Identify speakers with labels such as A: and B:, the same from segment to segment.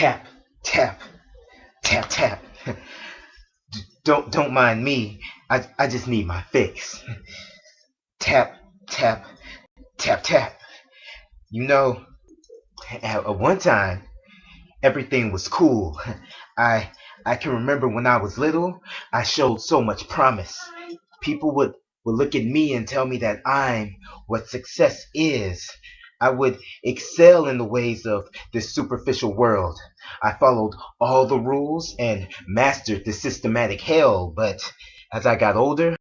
A: Tap, tap, tap, tap. Don't mind me. I just need my fix. Tap, tap, tap, tap. You know, at one time everything was cool. I I can remember when I was little, I showed so much promise. People would look at me and tell me that I'm what success is. I would excel in the ways of this superficial world. I followed all the rules and mastered the systematic hell, but as I got older,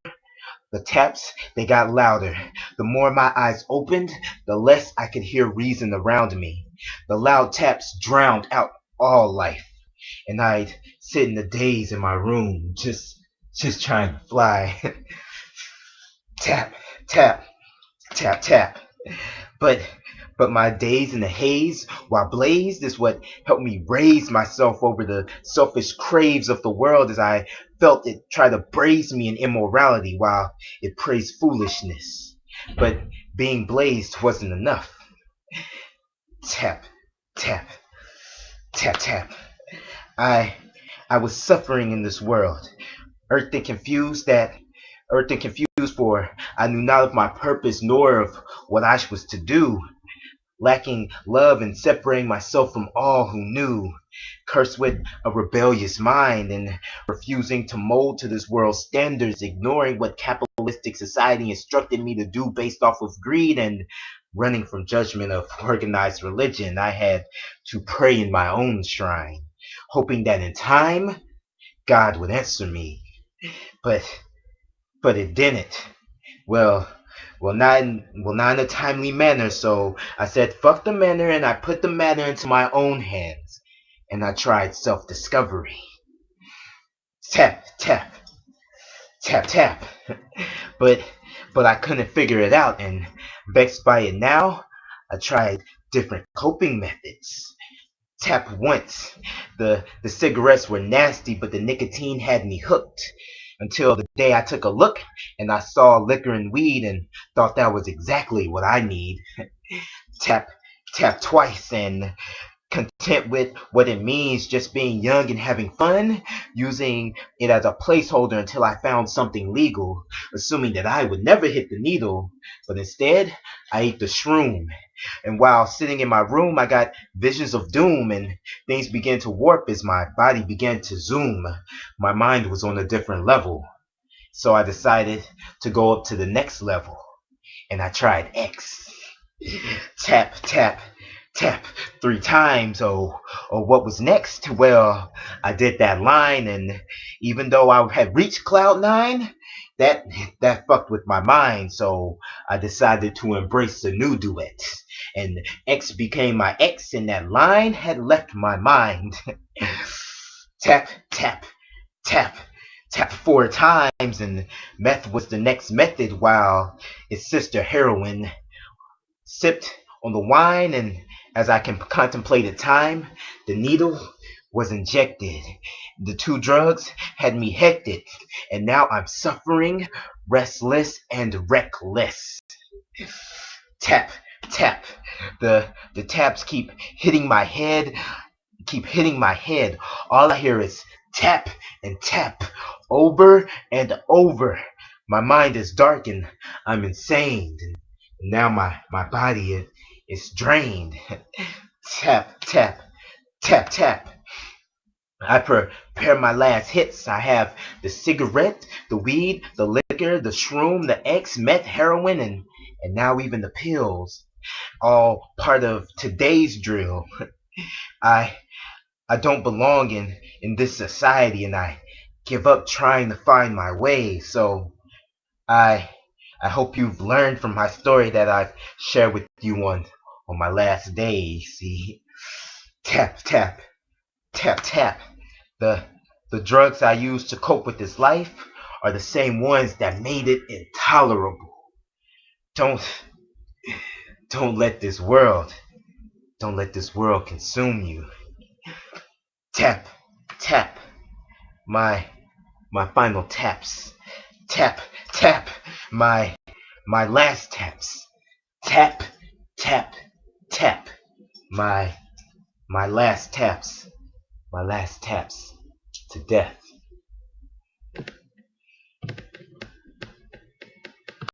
A: the taps, they got louder. The more my eyes opened, the less I could hear reason around me. The loud taps drowned out all life, and I'd sit in a daze in my room, just trying to fly. Tap, tap, tap, tap. But but my days in the haze while blazed is what helped me raise myself over the selfish craves of the world as I felt it try to braze me in immorality while it praised foolishness. But being blazed wasn't enough. Tap, tap, tap, tap. I I was suffering in this world, earth and confused that earth and confused for I knew not of my purpose nor of what I was to do, lacking love and separating myself from all who knew, cursed with a rebellious mind and refusing to mold to this world's standards, ignoring what capitalistic society instructed me to do based off of greed and running from judgment of organized religion. I had to pray in my own shrine, hoping that in time God would answer me. But but it didn't. Well, not in a timely manner. So I said, "Fuck the manner," and I put the matter into my own hands, and I tried self-discovery. Tap, tap, tap, tap. But but I couldn't figure it out, and vexed by it now, I tried different coping methods. Tap once. The cigarettes were nasty, but the nicotine had me hooked. Until the day I took a look and I saw liquor and weed and thought that was exactly what I need. Tap, tap twice and content with what it means just being young and having fun, using it as a placeholder until I found something legal, assuming that I would never hit the needle. But instead, I ate the shroom. And while sitting in my room, I got visions of doom and things began to warp as my body began to zoom. My mind was on a different level. So I decided to go up to the next level. And I tried X. Tap, tap, tap 3 times. Oh, what was next? Well, I did that line, and even though I had reached cloud 9, that that fucked with my mind. So I decided to embrace a new duet, and X became my X, and that line had left my mind. Tap, tap, tap. Tap 4 times, and meth was the next method while its sister heroin sipped on the wine, and as I contemplated time, the needle was injected. The 2 drugs had me hectic, and now I'm suffering, restless, and reckless. Tap, tap. The taps keep hitting my head. All I hear is tap and tap, over and over. My mind is dark and I'm insane. And now my body is drained. Tap, tap, tap, tap. I prepare my last hits. I have the cigarette, the weed, the liquor, the shroom, the X, meth, heroin, and now even the pills. All part of today's drill. I I don't belong in this society, and I give up trying to find my way. So I I hope you've learned from my story that I've shared with you on my last day. See, tap tap tap tap. The the drugs I use to cope with this life are the same ones that made it intolerable. Don't don't let this world don't let this world consume you. Tap tap. My my final taps. Tap tap. My last taps. Tap tap tap. My My last taps to death.